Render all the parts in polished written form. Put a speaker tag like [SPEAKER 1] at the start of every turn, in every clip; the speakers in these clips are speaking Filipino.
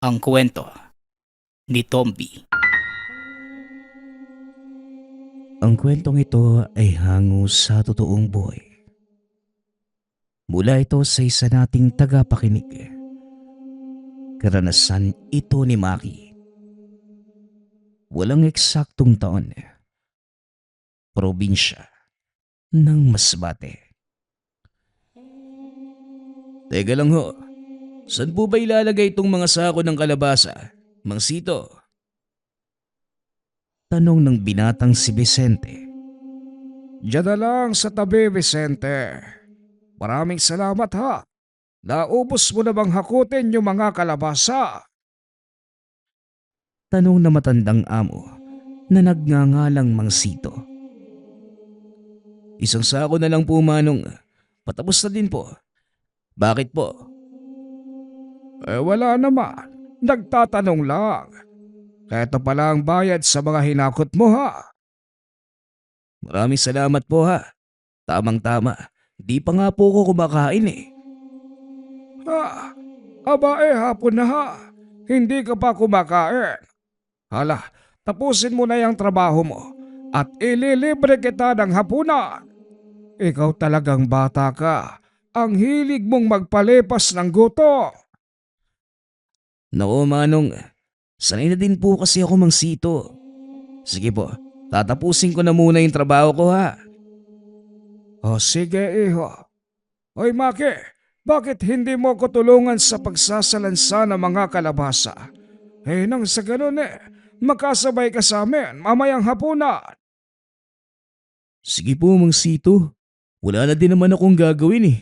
[SPEAKER 1] Ang kwento ni Tomby.
[SPEAKER 2] Ang kwentong ito ay hango sa totoong buhay. Mula ito sa isa nating tagapakinig. Karanasan ito ni Maki. Walang eksaktong taon. Probinsya ng Masbate. Teka lang ho, saan po ba ilalagay itong mga sako ng kalabasa, Mang Sito? Tanong ng binatang si Vicente.
[SPEAKER 3] Diyan na lang sa tabi, Vicente. Maraming salamat ha. Naubos mo na bang hakutin yung mga kalabasa?
[SPEAKER 2] Tanong na matandang amo na nagngangalang Mang Sito. Isang sako na lang po, Manong. Patapos na din po. Bakit po?
[SPEAKER 3] Wala naman. Nagtatanong lang. Ito pala ang bayad sa mga hinakot mo ha.
[SPEAKER 2] Maraming salamat po ha. Tamang-tama. Di pa nga po ako kumakain eh.
[SPEAKER 3] Ha? Hapon na ha. Hindi ka pa kumakain. Hala, tapusin mo na yung trabaho mo at ililibre kita ng hapunan. Ikaw talagang bata ka. Ang hilig mong magpalipas ng gutom.
[SPEAKER 2] Naku, Manong. Sanay na din po kasi ako, Mang Sito. Sige po, tatapusin ko na muna yung trabaho ko ha.
[SPEAKER 3] O sige iho. Hoy Maki, bakit hindi mo ko tulungan sa pagsasalansa ng mga kalabasa? Nang sa ganun makasabay ka sa amin mamayang hapunan.
[SPEAKER 2] Sige po, Mang Sito. Wala na din naman akong gagawin eh.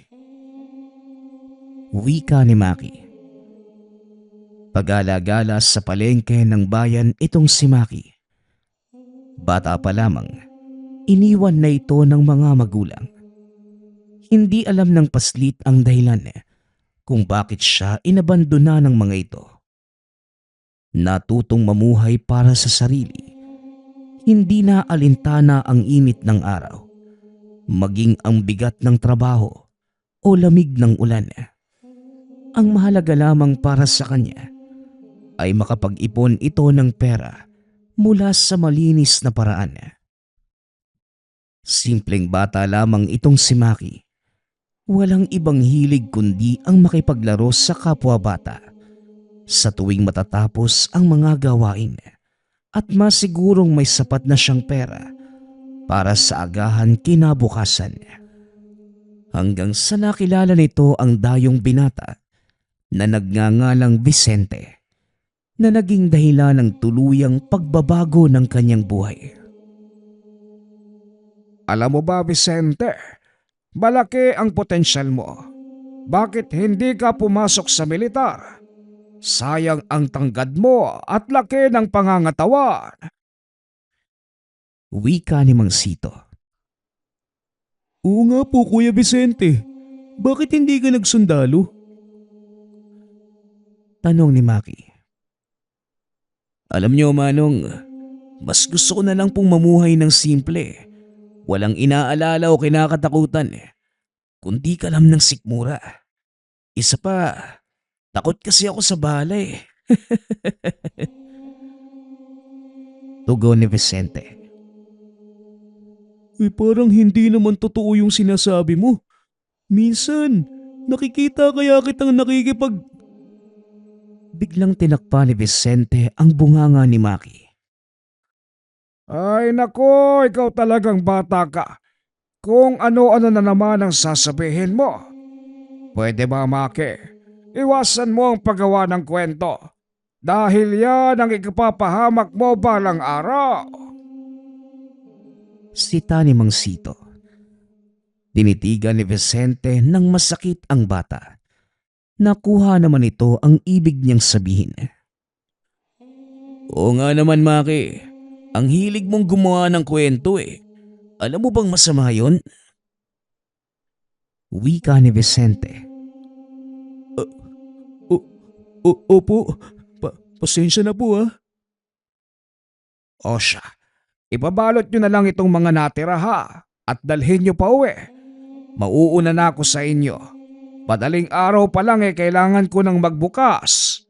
[SPEAKER 2] Wika ni Maki. Pag-alagala sa palengke ng bayan itong si Maki. Bata pa lamang, iniwan na ito ng mga magulang. Hindi alam ng paslit ang dahilan kung bakit siya inabandona ng mga ito. Natutong mamuhay para sa sarili. Hindi na alintana ang init ng araw, maging ang bigat ng trabaho o lamig ng ulan. Ang mahalaga lamang para sa kanya ay makapag-ipon ito ng pera mula sa malinis na paraan. Simpleng bata lamang itong si Maki. Walang ibang hilig kundi ang makipaglaro sa kapwa bata sa tuwing matatapos ang mga gawain at masigurong may sapat na siyang pera para sa agahan kinabukasan. Hanggang sa nakilala nito ang dayong binata na nagngangalang Vicente, na naging dahilan ng tuluyang pagbabago ng kanyang buhay.
[SPEAKER 3] Alam mo ba Vicente, malaki ang potensyal mo. Bakit hindi ka pumasok sa militar? Sayang ang tanggad mo at laki ng pangangatawan.
[SPEAKER 2] Wika ni Mang Sito. Oo nga po, Kuya Vicente. Bakit hindi ka nagsundalo? Tanong ni Maki. Alam niyo, Manong, mas gusto ko na lang pong mamuhay ng simple. Walang inaalala o kinakatakutan, kundi kalam ng sikmura. Isa pa, takot kasi ako sa bala eh. Tugon ni Vicente. Parang hindi naman totoo yung sinasabi mo. Minsan, nakikita kaya kitang nakikipag... Biglang tinakpa ni Vicente ang bunganga ni Maki.
[SPEAKER 3] Ay nako, ikaw talagang bata ka. Kung ano-ano na naman ang sasabihin mo. Pwede ba Maki? Iwasan mo ang paggawa ng kwento. Dahil yan ang ikapapahamak mo balang araw.
[SPEAKER 2] Sita ni Mang Sito. Dinitigan ni Vicente ng masakit ang bata. Nakuha naman ito ang ibig niyang sabihin. Oo nga naman, Maki. Ang hilig mong gumawa ng kwento eh. Alam mo bang masama yun? Wika ni Vicente. Opo, pasensya na po ah.
[SPEAKER 3] O siya, ibabalot nyo na lang itong mga natira ha at dalhin nyo pa uwi. Mauuna na ako sa inyo. Madaling araw pa lang kailangan ko nang magbukas.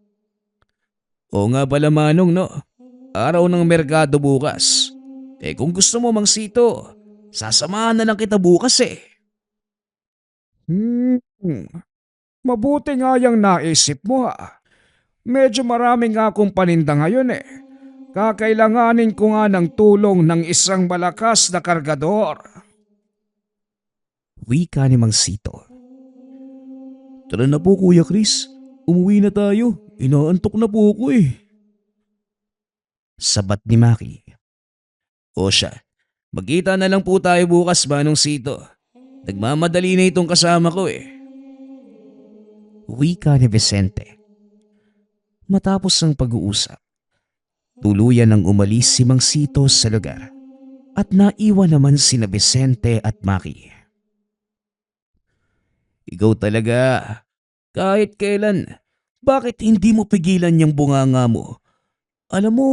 [SPEAKER 3] O nga pala Manong no, araw ng merkado bukas. Kung gusto mo Mang Sito, sasamahan na lang kita bukas eh. Mabuti nga yung naisip mo ha. Medyo marami nga akong paninda ngayon eh. Kakailanganin ko nga ng tulong ng isang malakas na kargador.
[SPEAKER 2] Wika ni Mang Sito. Tara na po Kuya Chris, umuwi na tayo. Inaantok na po ako eh. Sabat ni Maki. O siya, magkita na lang po tayo bukas Manong Sito. Nagmamadali na itong kasama ko eh. Wika ni Vicente. Matapos ang pag-uusap, tuluyan nang umalis si Mang Sito sa lugar at naiwan naman sina Vicente at Maki. Ikaw talaga, kahit kailan, bakit hindi mo pigilan yung bunganga mo? Alam mo,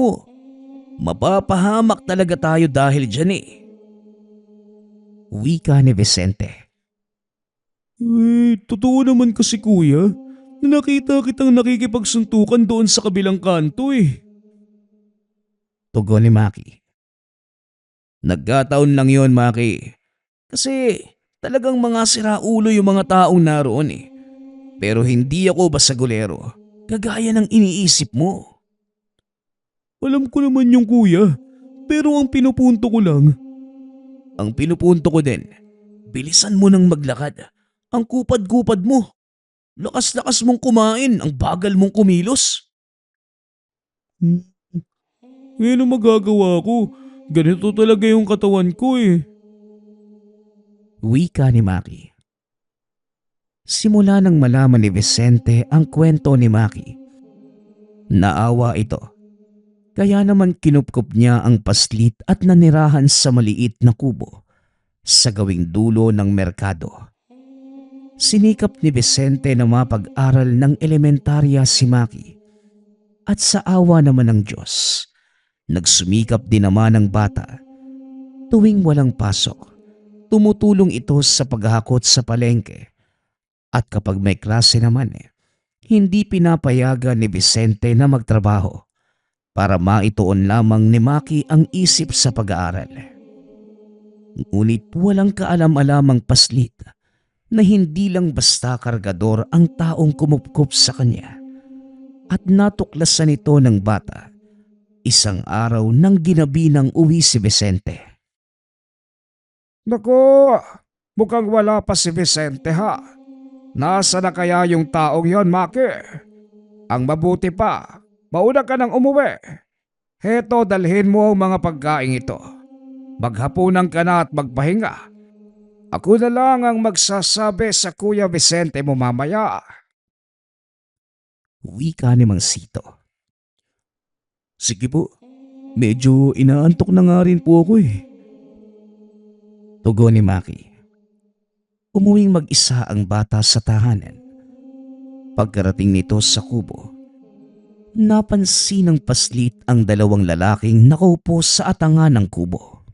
[SPEAKER 2] mapapahamak talaga tayo dahil dyan eh. Wika ni Vicente. Totoo naman kasi kuya, na nakita kitang nakikipagsuntukan doon sa kabilang kanto eh. Tugon ni Maki. Nagkataon lang yon Maki. Kasi talagang mga siraulo yung mga taong naroon eh. Pero hindi ako basagulero, kagaya ng iniisip mo. Alam ko naman yung kuya, pero ang pinupunto ko lang. Ang pinupunto ko din, bilisan mo nang maglakad. Ang kupad-kupad mo. Lakas-lakas mong kumain, ang bagal mong kumilos. Ano magagawa ko? Ganito talaga yung katawan ko eh. Wika ni Maki. Simula nang malaman ni Vicente ang kwento ni Maki, naawa ito. Kaya naman kinupkup niya ang paslit at nanirahan sa maliit na kubo sa gawing dulo ng merkado. Sinikap ni Vicente na mapag-aral ng elementarya si Maki. At sa awa naman ng Diyos, nagsumikap din naman ang bata. Tuwing walang pasok, tumutulong ito sa paghahakot sa palengke. At kapag may klase naman hindi pinapayagan ni Vicente na magtrabaho para maituon lamang ni Maki ang isip sa pag-aaral. Ngunit walang kaalam-alamang paslit na hindi lang basta kargador ang taong kumupkup sa kanya at natuklasan ito ng bata isang araw nang ginabi ng uwi si Vicente. Naku, mukhang wala pa si Vicente ha. Nasa na kaya yung taong yon Maki? Ang mabuti pa, mauna ka nang umuwi. Heto dalhin mo ang mga pagkain ito. Maghapunan ka na at magpahinga. Ako na lang ang magsasabi sa Kuya Vicente mo mamaya. Wika ni Mang Sito. Sige po, medyo inaantok na nga rin po ako eh. Tugon ni Maki. Umuwing mag-isa ang bata sa tahanan. Pagkarating nito sa kubo, napansin ng paslit ang dalawang lalaking nakaupo sa atangan ng kubo.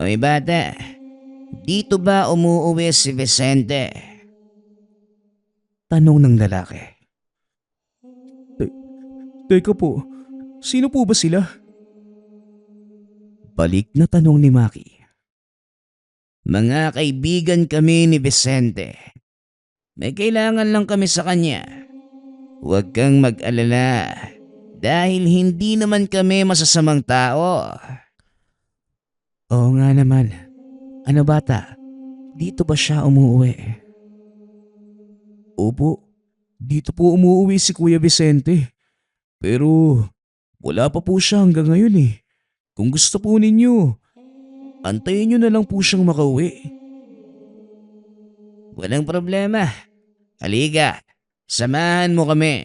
[SPEAKER 2] Oy bata, dito ba umuuwi si Vicente? Tanong ng lalaki. Teka po, sino po ba sila? Balik na tanong ni Maki. Mga kaibigan kami ni Vicente. May kailangan lang kami sa kanya. Huwag kang mag-alala dahil hindi naman kami masasamang tao. Oo nga naman. Ano bata, dito ba siya umuwi? Opo, dito po umuwi si Kuya Vicente. Pero wala pa po siya hanggang ngayon eh. Kung gusto po ninyo, antayin nyo na lang po siyang makauwi. Walang problema. Halika, samahan mo kami.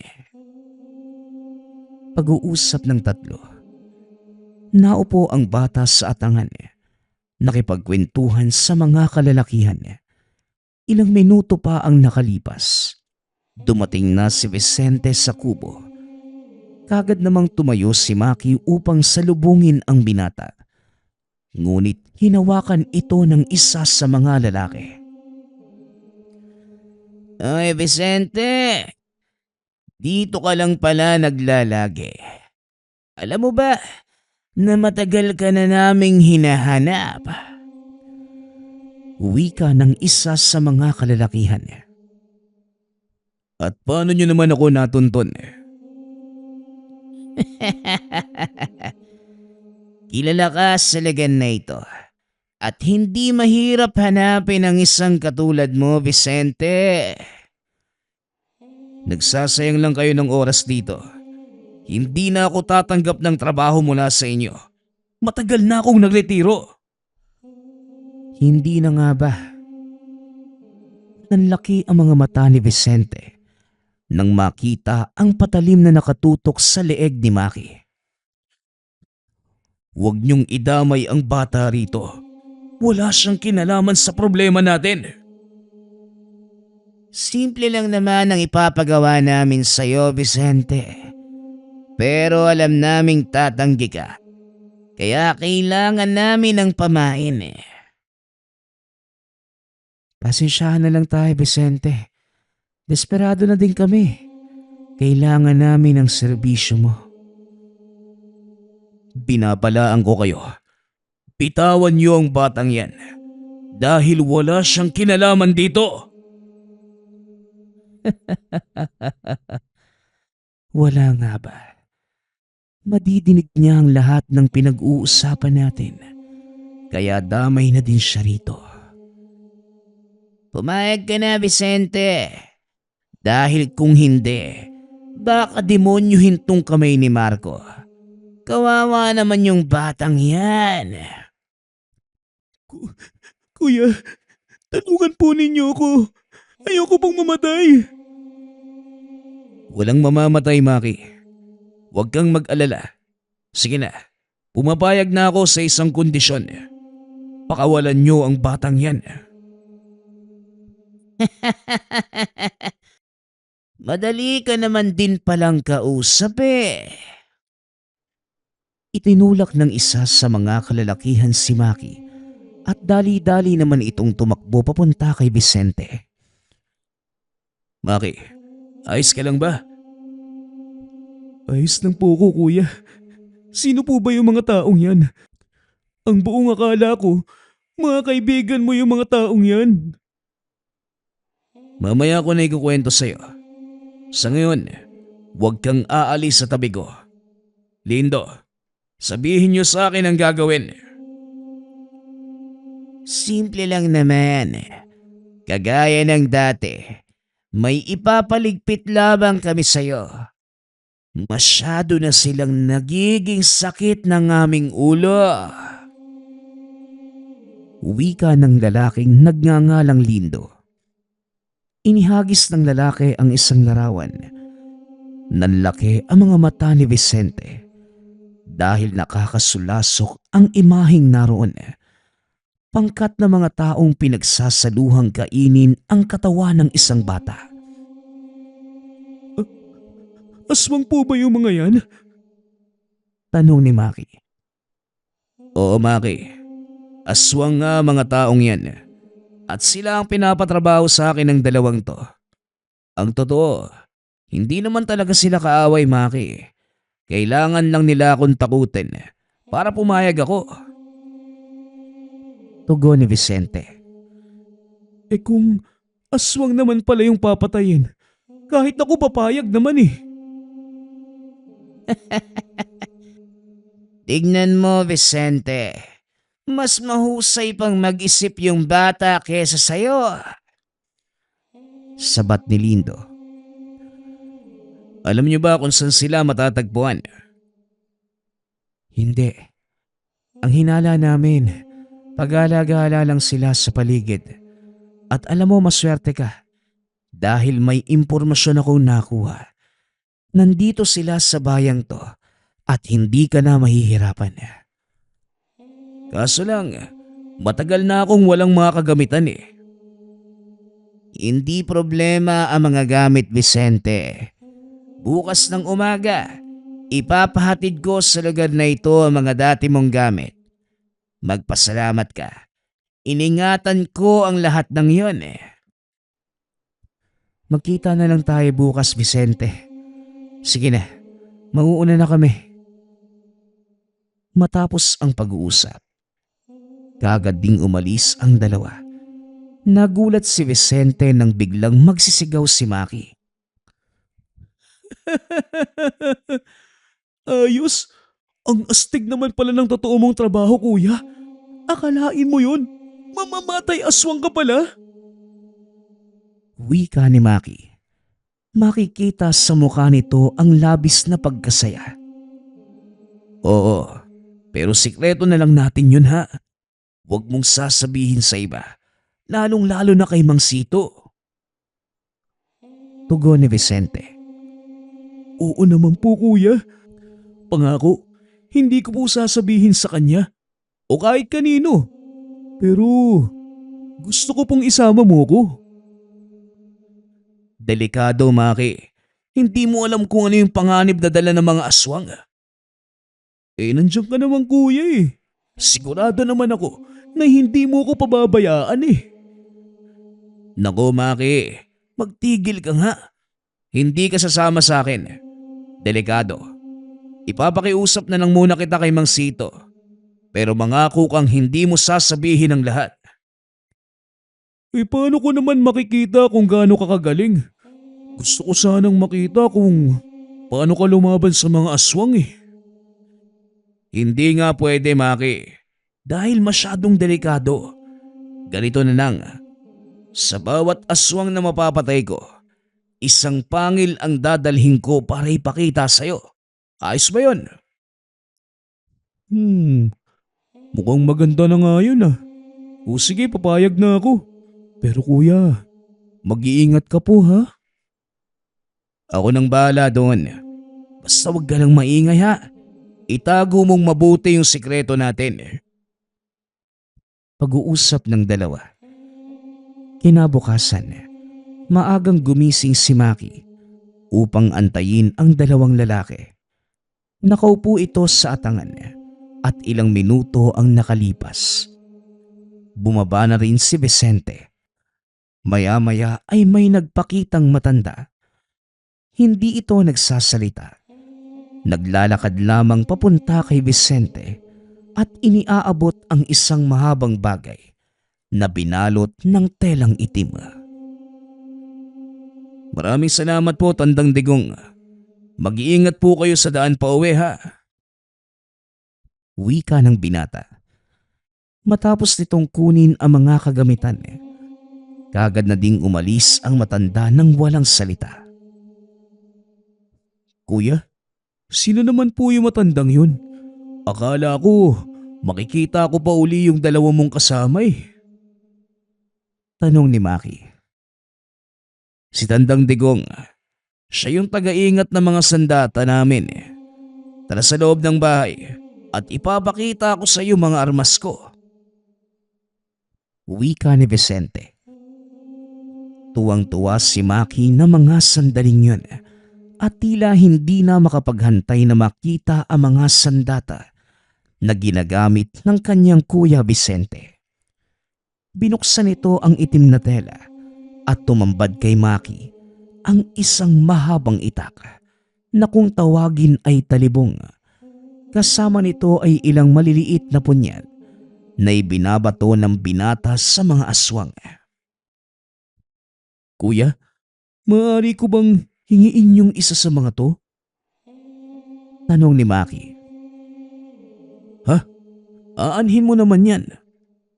[SPEAKER 2] Pag-uusap ng tatlo. Naupo ang bata sa atangan. Nakipagkwentuhan sa mga kalalakihan. Ilang minuto pa ang nakalipas. Dumating na si Vicente sa kubo. Kagad namang tumayo si Maki upang salubungin ang binata. Ngunit hinawakan ito ng isa sa mga lalaki. Oy Vicente, Dito ka lang pala naglalagi. Alam mo ba na matagal ka na naming hinahanap? Wika ng isa sa mga kalalakihan. At paano nyo naman ako natuntun? Kilala ka sa legan na ito. At hindi mahirap hanapin ang isang katulad mo, Vicente. Nagsasayang lang kayo ng oras dito. Hindi na ako tatanggap ng trabaho mula sa inyo. Matagal na akong nagretiro. Hindi na nga ba? Nanlaki ang mga mata ni Vicente nang makita ang patalim na nakatutok sa leeg ni Maki. Huwag niyong idamay ang bata rito. Wala siyang kinalaman sa problema natin. Simple lang naman ang ipapagawa namin sa'yo, Vicente. Pero alam naming tatanggi ka. Kaya kailangan namin ng pamain. Pasensyahan na lang tayo, Vicente. Desperado na din kami. Kailangan namin ng serbisyo mo. Binabalaan ko kayo. Bitawan niyo ang batang yan. Dahil wala siyang kinalaman dito. Wala nga ba? Madidinig niya ang lahat ng pinag-uusapan natin. Kaya damay na din siya rito. Pumayag ka na, Vicente. Dahil kung hindi, baka demonyuhin tong kamay ni Marco. Kawawa naman yung batang yan. Kuya, tulungan po ninyo ako. Ayoko pong mamatay. Walang mamamatay, Maki. Huwag kang mag-alala. Sige na, pumapayag na ako sa isang kondisyon. Pakawalan niyo ang batang yan. Madali ka naman din palang kausap eh. Itinulak ng isa sa mga kalalakihan si Maki at dali-dali naman itong tumakbo papunta kay Vicente. Maki, ayos ka lang ba? Ayos lang po ko, kuya. Sino po ba yung mga taong yan? Ang buong akala ko, mga kaibigan mo yung mga taong yan. Mamaya ko na ikukwento sa'yo. Sa ngayon, huwag kang aalis sa tabi ko. Lindo, sabihin niyo sa akin ang gagawin. Simple lang naman. Kagaya ng dati, may ipapaligpit lamang kami sa'yo. Masyado na silang nagiging sakit ng aming ulo. Wika ng lalaking nagngangalang Lindo. Inihagis ng lalaki ang isang larawan. Nanlaki ang mga mata ni Vicente dahil nakakasulasok ang imaheng naroon. Pangkat na mga taong pinagsasaluhang kainin ang katawan ng isang bata. Aswang po ba yung mga yan? Tanong ni Maki. Oo, Maki. Aswang nga mga taong yan. At sila ang pinapatrabaho sa akin ng dalawang to. Ang totoo, hindi naman talaga sila kaaway, Maki. Kailangan lang nila akong takutin para pumayag ako. Tugon ni Vicente. Kung aswang naman pala yung papatayin, kahit ako papayag naman eh. Tignan mo, Vicente. Mas mahusay pang mag-isip yung bata kesa sa'yo. Sabat ni Lindo. Alam niyo ba kung saan sila matatagpuan? Hindi. Ang hinala namin, pag-alagala lang sila sa paligid. At alam mo, maswerte ka. Dahil may impormasyon akong nakuha. Nandito sila sa bayang to at hindi ka na mahihirapan. Kaso lang, matagal na akong walang mga kagamitan eh. Hindi problema ang mga gamit, Vicente. Bukas ng umaga, ipapahatid ko sa lugar na ito ang mga dati mong gamit. Magpasalamat ka. Iningatan ko ang lahat ng yon eh. Magkita na lang tayo bukas, Vicente. Sige na, mauuna na kami. Matapos ang pag-uusap, kaagad ding umalis ang dalawa. Nagulat si Vicente nang biglang magsisigaw si Maki. Ayos! Ang astig naman pala ng totoo mong trabaho, kuya. Akalain mo yun? Mamamatay aswang ka pala? Wika ni Maki. Makikita sa mukha nito ang labis na pagkasaya. Oo, pero sikreto na lang natin yun ha. Huwag mong sasabihin sa iba, lalong-lalo na kay Mang Sito. Tugon ni Vicente. Oo naman po, kuya. Pangako, hindi ko po sasabihin sa kanya o kahit kanino. Pero gusto ko pong isama mo ko. Delikado, Maki. Hindi mo alam kung ano yung panganib na dala ng mga aswang. Nandiyan ka naman, kuya eh. Sigurado naman ako na hindi mo ko pababayaan eh. Nako, Maki. Magtigil ka nga. Hindi ka sasama sa akin. Delikado. Ipapakiusap na lang muna kita kay Mang Sito. Pero mangako kang hindi mo sasabihin ang lahat. Paano ko naman makikita kung gaano ka kagaling? Gusto ko sanang makita kung paano ka lumaban sa mga aswang eh. Hindi nga pwede, Maki. Dahil masyadong delikado. Ganito na lang. Sa bawat aswang na mapapatay ko, isang pangil ang dadalhin ko para ipakita sa'yo. Ayos ba yun? Mukhang maganda na nga yun ah. O sige, papayag na ako. Pero kuya, mag-iingat ka po ha? Ako nang bahala doon. Basta wag ka lang maingay ha. Itago mong mabuti yung sikreto natin. Pag-uusap ng dalawa. Kinabukasan, maagang gumising si Maki upang antayin ang dalawang lalaki. Nakaupo ito sa atangan at ilang minuto ang nakalipas. Bumaba na rin si Vicente. Maya-maya ay may nagpakitang matanda. Hindi ito nagsasalita. Naglalakad lamang papunta kay Vicente at iniaabot ang isang mahabang bagay na binalot ng telang itim. Maraming salamat po, Tandang Digong. Mag-iingat po kayo sa daan pa uwi ha. Wika ng binata. Matapos nitong kunin ang mga kagamitan, kaagad na ding umalis ang matanda ng walang salita. Kuya, sino naman po yung matandang yun? Akala ko makikita ko pa uli yung dalawa mong kasama eh. Tanong ni Maki. Si Tandang Digong. Siya yung taga-ingat ng mga sandata namin. Tara sa loob ng bahay at ipapakita ko sa iyo mga armas ko. Wika ni Vicente. Tuwang-tuwa si Maki na mga sandaling yun at tila hindi na makapaghantay na makita ang mga sandata na ginagamit ng kanyang kuya Vicente. Binuksan nito ang itim na tela at tumambad kay Maki ang isang mahabang itak na kung tawagin ay talibong. Kasama nito ay ilang maliliit na punyal na ibinabato ng binata sa mga aswang. Kuya, maaari ko bang hingiin yung isa sa mga to? Tanong ni Maki. Ha? Aanhin mo naman yan.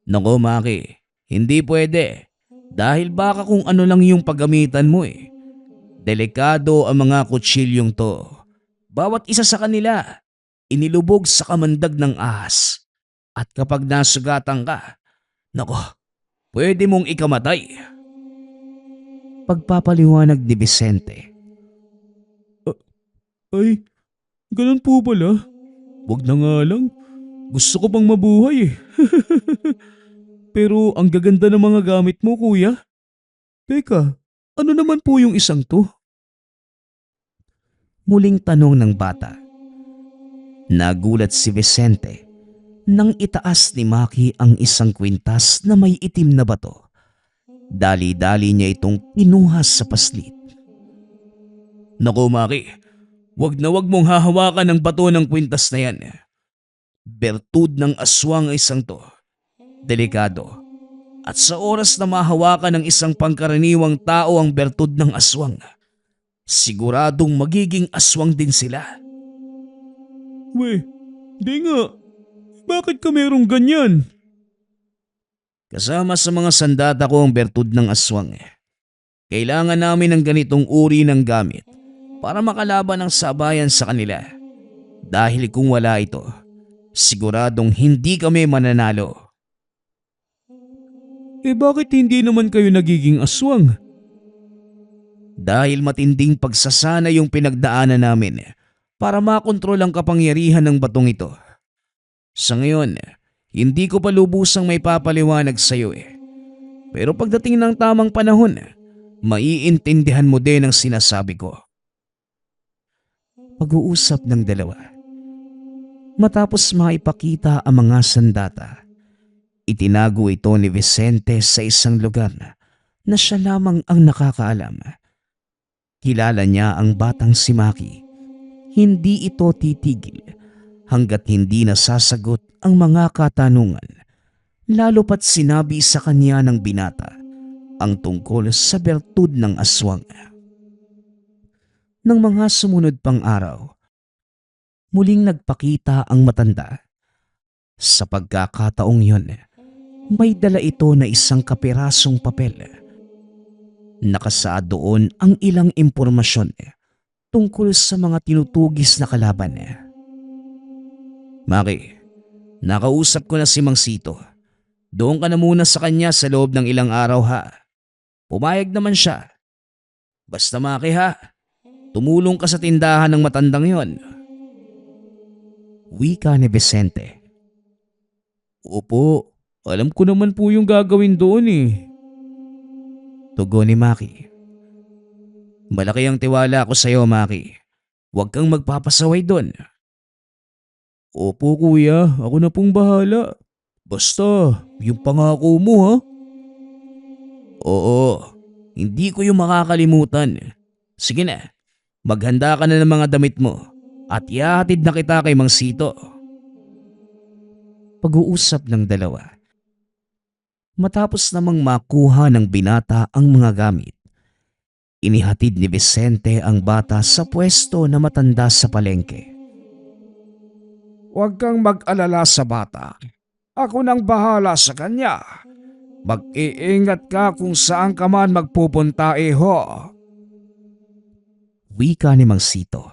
[SPEAKER 2] Nako Maki, hindi pwede. Dahil baka kung ano lang yung paggamitan mo eh. Delikado ang mga kutsilyong to. Bawat isa sa kanila, inilubog sa kamandag ng ahas. At kapag nasugatan ka, nako, pwede mong ikamatay. Pagpapaliwanag ni Vicente. Ay, ganun po pala. Wag na nga lang. Gusto ko pang mabuhay eh. Pero ang gaganda ng mga gamit mo, kuya. Teka, ano naman po yung isang to? Muling tanong ng bata. Nagulat si Vicente nang itaas ni Maki ang isang kwintas na may itim na bato. Dali-dali niya itong pinuha sa paslit. Naku Maki, Wag na wag mong hahawakan ang bato ng kwintas na yan. Bertud ng aswang ay isang to. Delikado. At sa oras na mahawakan ng isang pangkaraniwang tao ang bertud ng aswang, siguradong magiging aswang din sila. We, di nga. Bakit ka merong ganyan? Kasama sa mga sandata ko ang bertud ng aswang. Kailangan namin ng ganitong uri ng gamit para makalaban ng sabayan sa kanila. Dahil kung wala ito, siguradong hindi kami mananalo. Bakit hindi naman kayo nagiging aswang? Dahil matinding pagsasana yung pinagdaanan namin para makontrol ang kapangyarihan ng batong ito. Sa ngayon, hindi ko pa lubusang may papaliwanag sa iyo Pero pagdating ng tamang panahon, maiintindihan mo din ang sinasabi ko. Pag-uusap ng dalawa. Matapos maipakita ang mga sandata, itinago ito ni Vicente sa isang lugar na siya lamang ang nakakaalam. Kilala niya ang batang si Maki. Hindi ito titigil hanggat hindi nasasagot ang mga katanungan, lalo pat sinabi sa kanya ng binata ang tungkol sa bertud ng aswang. Nang mga sumunod pang araw, muling nagpakita ang matanda. Sa pagkakataong yun, may dala ito na isang kapirasong papel. Nakasaad doon ang ilang impormasyon tungkol sa mga tinutugis na kalaban. Maki, nakausap ko na si Mang Sito. Doon ka na muna sa kanya sa loob ng ilang araw ha. Pumayag naman siya. Basta Maki ha, tumulong ka sa tindahan ng matandang yon. Wika ni Vicente. Opo, alam ko naman po yung gagawin doon Tugon ni Maki. Malaki ang tiwala ko sa iyo, Maki. Huwag kang magpapasaway doon. Opo kuya, ako na pong bahala. Basta, yung pangako mo ha. Oo, hindi ko yung makakalimutan. Sige na, maghanda ka na ng mga damit mo at ihahatid na kita kay Mang Sito. Pag-uusap ng dalawa. Matapos namang makuha ng binata ang mga gamit, inihatid ni Vicente ang bata sa pwesto na matanda sa palengke.
[SPEAKER 3] Huwag kang mag-alala sa bata. Ako nang bahala sa kanya. Mag-iingat ka kung saan ka man magpupunta
[SPEAKER 2] Wika ni Mang Sito.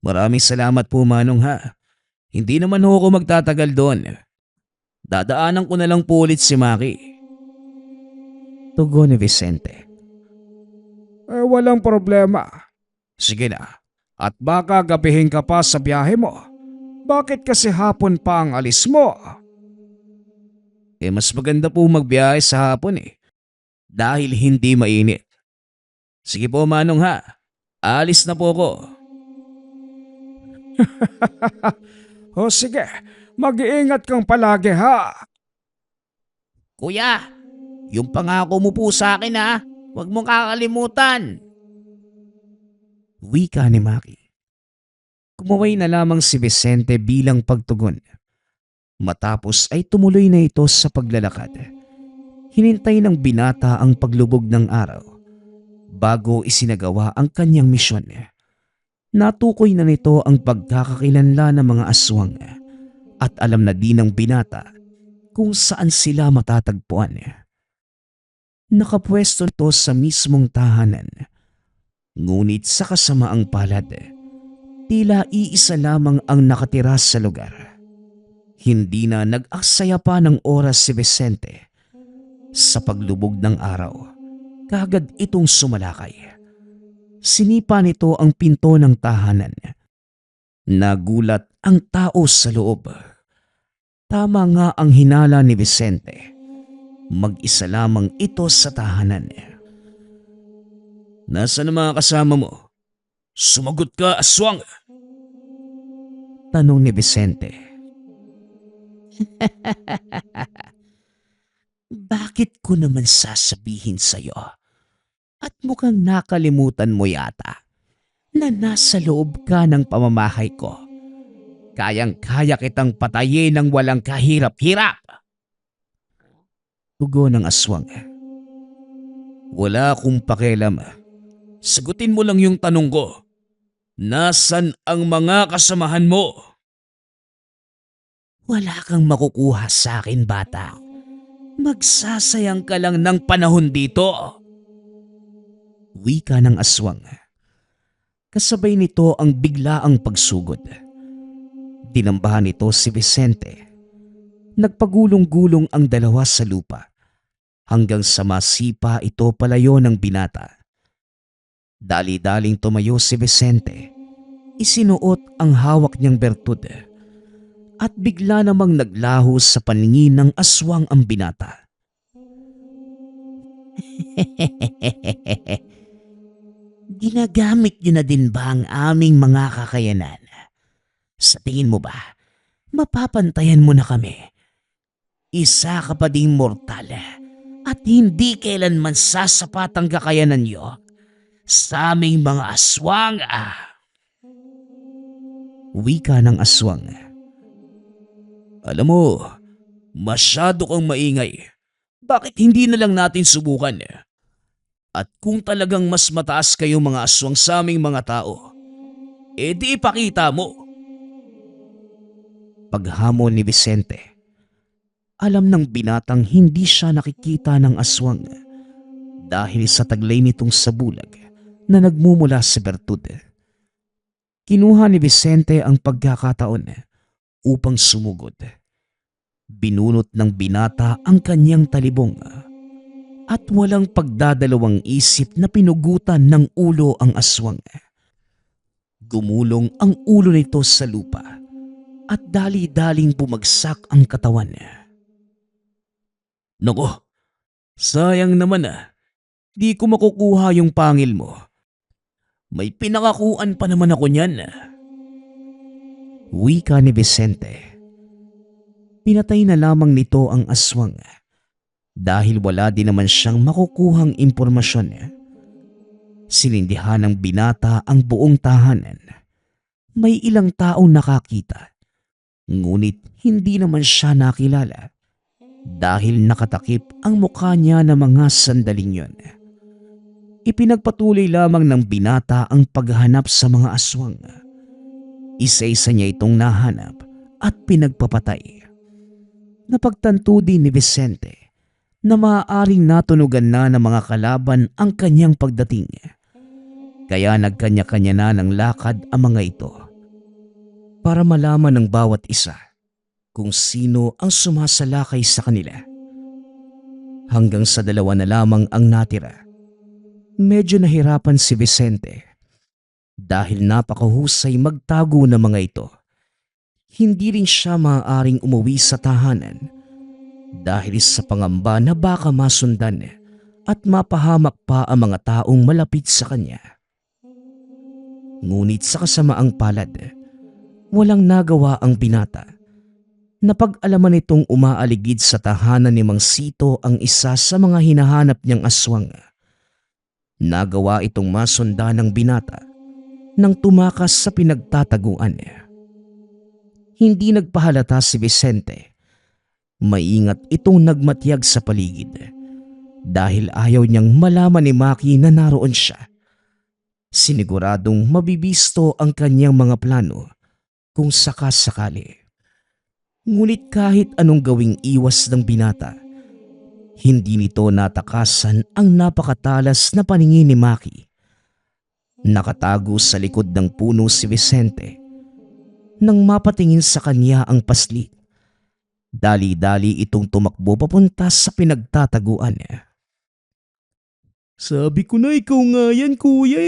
[SPEAKER 2] Maraming salamat po Manong ha. Hindi naman ako magtatagal doon. Dadaanan ko na lang po ulit si Maki. Tugon ni Vicente.
[SPEAKER 3] Walang problema. Sige na. At baka gabihin ka pa sa biyahe mo. Bakit kasi hapon pa ang alis mo?
[SPEAKER 2] Mas maganda po magbiyahe sa hapon dahil hindi mainit. Sige po Manong ha. Alis na po ako.
[SPEAKER 3] O sige, mag-iingat kang palagi ha.
[SPEAKER 1] Kuya, yung pangako mo po sa akin ha. Huwag mong kakalimutan.
[SPEAKER 2] Wika ni Maki. Kumaway na lamang si Vicente bilang pagtugon. Matapos ay tumuloy na ito sa paglalakad. Hinintay ng binata ang paglubog ng araw bago isinagawa ang kanyang misyon. Natukoy na nito ang pagkakakilanlan ng mga aswang at alam na din ng binata kung saan sila matatagpuan. Nakapwesto ito sa mismong tahanan. Ngunit sa kasamaang palad, tila iisa lamang ang nakatira sa lugar. Hindi na nag-aksaya pa ng oras si Vicente. Sa paglubog ng araw, kaagad itong sumalakay. Sinipa nito ang pinto ng tahanan. Nagulat ang tao sa loob. Tama nga ang hinala ni Vicente. Mag-isa lamang ito sa tahanan. Nasaan ang mga kasama mo? Sumagot ka, aswang! Tanong ni Vicente. Bakit ko naman sasabihin sa'yo? At mukhang nakalimutan mo yata. na nasa loob ka ng pamamahay ko. Kayang-kaya kitang patayin ng walang kahirap-hirap. Tugon ng aswang. Wala akong pakialam. Sagutin mo lang yung tanong ko. Nasaan ang mga kasamahan mo? Wala kang makukuha sa akin, bata. Magsasayang ka lang ng panahon dito. Wika ng aswang. Kasabay nito ang biglaang pagsugod. Dinambahan nito si Vicente. Nagpagulong-gulong ang dalawa sa lupa hanggang sa masipa ito palayo ng binata. Dali-daling tumayo si Vicente. Isinuot ang hawak niyang bertud at bigla namang naglaho sa paningin ng aswang ang binata. Ginagamit niyo na din ba ang aming mga kakayanan? Sa tingin mo ba, mapapantayan mo na kami? Isa ka pa ding mortal at hindi kailanman sasapat ang kakayanan niyo sa aming mga aswang. Wika ng aswang. Alam mo, masyado kang maingay. Bakit hindi na lang natin subukan? At kung talagang mas mataas kayong mga aswang sa aming mga tao, edi ipakita mo. Paghamon ni Vicente, alam ng binatang hindi siya nakikita ng aswang dahil sa taglay nitong sabulag na nagmumula sa bertud. Kinuha ni Vicente ang pagkakataon upang sumugod. Binunot ng binata ang kanyang talibong at walang pagdadalawang isip na pinugutan ng ulo ang aswang. Gumulong ang ulo nito sa lupa at dali-daling bumagsak ang katawan. Nako, sayang naman di ko makukuha yung pangil mo. May pinakakuan pa naman ako niyan. Wika ni Vicente. Pinatay na lamang nito ang aswang dahil wala din naman siyang makukuhang impormasyon. Sinindihan ng binata ang buong tahanan. May ilang taong nakakita, ngunit hindi naman siya nakilala dahil nakatakip ang mukha niya ng mga sandaling yon. Ipinagpatuloy lamang ng binata ang paghahanap sa mga aswang. Isa-isa niya itong nahanap at pinagpapatay. Napagtanto din ni Vicente na maaaring natunugan na ng mga kalaban ang kanyang pagdating. Kaya nagkanya-kanya na ng lakad ang mga ito para malaman ng bawat isa kung sino ang sumasalakay sa kanila. Hanggang sa dalawa na lamang ang natira. Medyo nahirapan si Vicente dahil napakahusay magtago ng mga ito. Hindi rin siya maaaring umuwi sa tahanan dahil sa pangamba na baka masundan at mapahamak pa ang mga taong malapit sa kanya. Ngunit sa kasamaang palad, walang nagawa ang binata. Napag-alaman itong umaaligid sa tahanan ni Mang Sito ang isa sa mga hinahanap niyang aswang. Nagawa itong masundan ng binata nang tumakas sa pinagtataguan. Hindi nagpahalata si Vicente. Maingat itong nagmatyag sa paligid dahil ayaw niyang malaman ni Maki na naroon siya. Siniguradong mabibisto ang kanyang mga plano kung sakasakali. Ngunit kahit anong gawing iwas ng binata, hindi nito natakasan ang napakatalas na paningin ni Maki. Nakatago sa likod ng puno si Vicente. Nang mapatingin sa kanya ang paslit, dali-dali itong tumakbo papunta sa pinagtataguan. Sabi ko na ikaw nga yan, kuya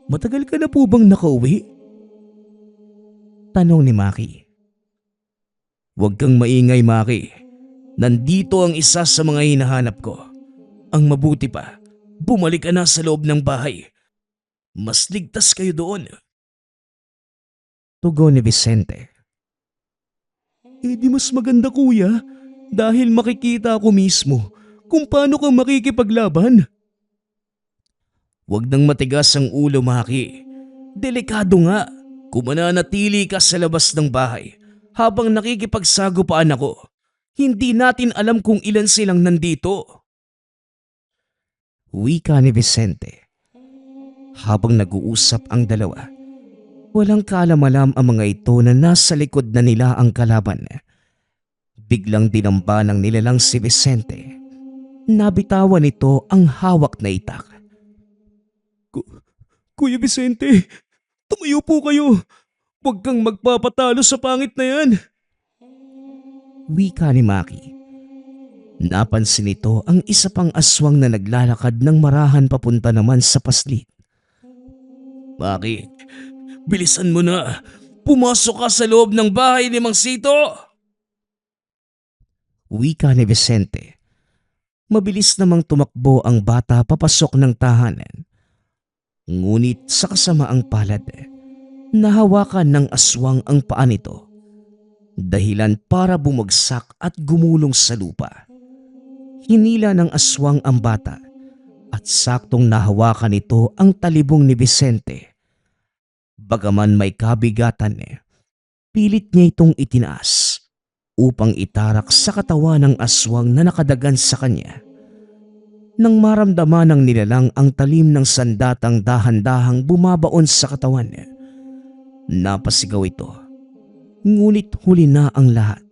[SPEAKER 2] Matagal ka na po bang nakauwi? Tanong ni Maki. Huwag kang maingay, Maki. Nandito ang isa sa mga hinahanap ko. Ang mabuti pa, bumalik ka na sa loob ng bahay. Mas ligtas kayo doon. Tugon ni Vicente. Di mas maganda, kuya, dahil makikita ako mismo kung paano kang makikipaglaban. Huwag nang matigas ang ulo, Maki. Delikado nga kung mananatili ka sa labas ng bahay habang nakikipagsagupaan ako. Hindi natin alam kung ilan silang nandito. Wika ni Vicente. Habang nag-uusap ang dalawa, walang kaalam-alam ang mga ito na nasa likod na nila ang kalaban. Biglang dinamba ng nilalang si Vicente. Nabitawan nito ang hawak na itak. Kuya Vicente, tumayo po kayo. Huwag kang magpapatalo sa pangit na yan. Wika ni Maki. Napansin nito ang isa pang aswang na naglalakad ng marahan papunta naman sa paslit. Maki, bilisan mo na. Pumasok ka sa loob ng bahay ni Mang Sito. Wika ni Vicente. Mabilis namang tumakbo ang bata papasok ng tahanan. Ngunit sa kasamaang palad, nahawakan ng aswang ang paa nito. Dahilan para bumagsak at gumulong sa lupa. Hinila ng aswang ang bata at saktong nahawakan nito ang talibong ni Vicente. Bagaman may kabigatan, pilit niya itong itinaas upang itarak sa katawan ng aswang na nakadagan sa kanya. Nang maramdaman ng nilalang ang talim ng sandatang dahan-dahang bumabaon sa katawan, napasigaw ito. Ngunit huli na ang lahat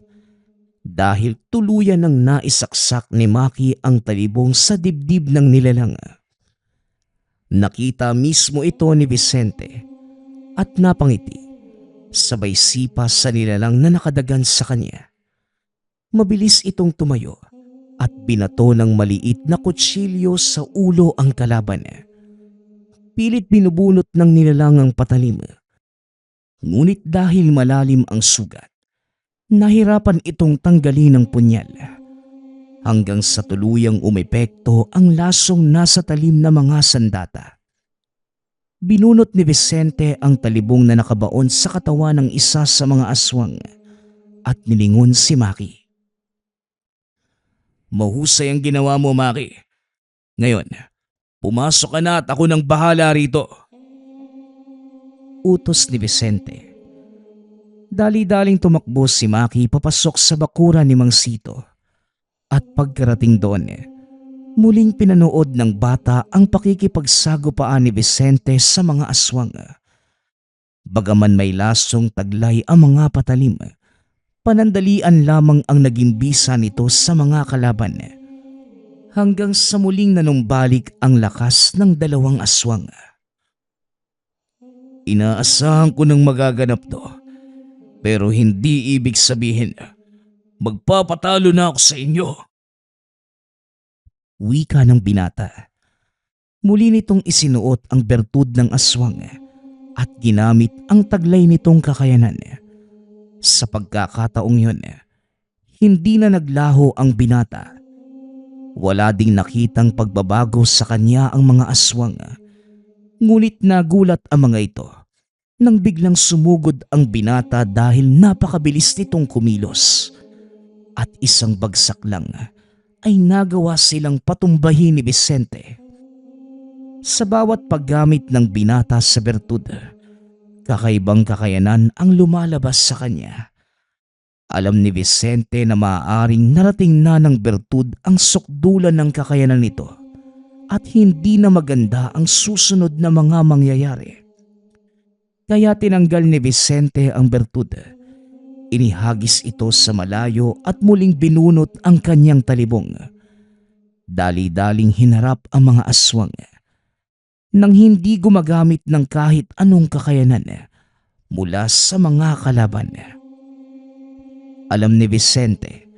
[SPEAKER 2] dahil tuluyan ng naisaksak ni Maki ang talibong sa dibdib ng nilalang. Nakita mismo ito ni Vicente at napangiti, sabay sipa sa nilalang na nakadagan sa kanya. Mabilis itong tumayo at binato ng maliit na kutsilyo sa ulo ang kalaban. Pilit binubunot ng nilalang ang patalim. Ngunit dahil malalim ang sugat, nahirapan itong tanggalin ng punyal. Hanggang sa tuluyang umepekto ang lasong nasa talim na mga sandata. Binunot ni Vicente ang talibong na nakabaon sa katawan ng isa sa mga aswang at nilingon si Maki. Mahusay ang ginawa mo, Maki. Ngayon, pumasok ka na at ako nang bahala rito. Utos ni Vicente. Dali-daling tumakbo si Maki papasok sa bakuran ni Mang Sito. At pagkarating doon, muling pinanood ng bata ang pakikipagsagupaan ni Vicente sa mga aswang. Bagaman may lasong taglay ang mga patalim, panandalian lamang ang naging bisa nito sa mga kalaban. Hanggang sa muling nanumbalik ang lakas ng dalawang aswang. Inaasahan ko nang magaganap to. Pero hindi ibig sabihin, magpapatalo na ako sa inyo. Wika ng binata. Muli nitong isinuot ang bertud ng aswang at ginamit ang taglay nitong kakayanan. Sa pagkakataong yun, hindi na naglaho ang binata. Wala ding nakitang pagbabago sa kanya ang mga aswang. Ngunit nagulat ang mga ito nang biglang sumugod ang binata dahil napakabilis nitong kumilos. At isang bagsak lang ay nagawa silang patumbahin ni Vicente. Sa bawat paggamit ng binata sa bertud, kakaibang kakayanan ang lumalabas sa kanya. Alam ni Vicente na maaaring narating na ng bertud ang sukdulan ng kakayanan nito at hindi na maganda ang susunod na mga mangyayari. Kaya tinanggal ni Vicente ang bertud. Inihagis ito sa malayo at muling binunot ang kanyang talibong. Dali-daling hinarap ang mga aswang. Nang hindi gumagamit ng kahit anong kakayanan mula sa mga kalaban. Alam ni Vicente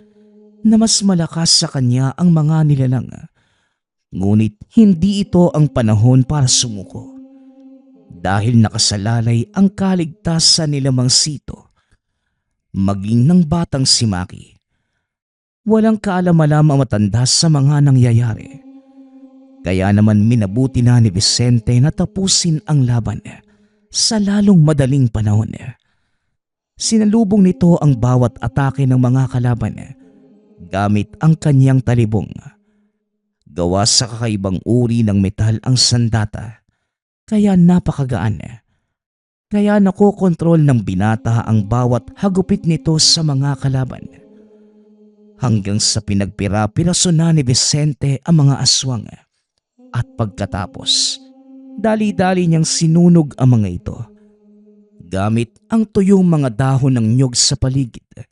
[SPEAKER 2] na mas malakas sa kanya ang mga nilalang. Ngunit hindi ito ang panahon para sumuko. Dahil nakasalalay ang kaligtasan nila Mang Sito, maging ng batang si Maki. Walang kaalam-alam ang matanda sa mga nangyayari. Kaya naman minabuti na ni Vicente na tapusin ang laban sa lalong madaling panahon. Sinalubong nito ang bawat atake ng mga kalaban gamit ang kanyang talibong. Gawa sa kakaibang uri ng metal ang sandata, kaya napakagaan kaya nakokontrol ng binata ang bawat hagupit nito sa mga kalaban. Hanggang sa pinagpira-piraso na ni Vicente ang mga aswang at pagkatapos, dali-dali niyang sinunog ang mga ito gamit ang tuyong mga dahon ng nyog sa paligid.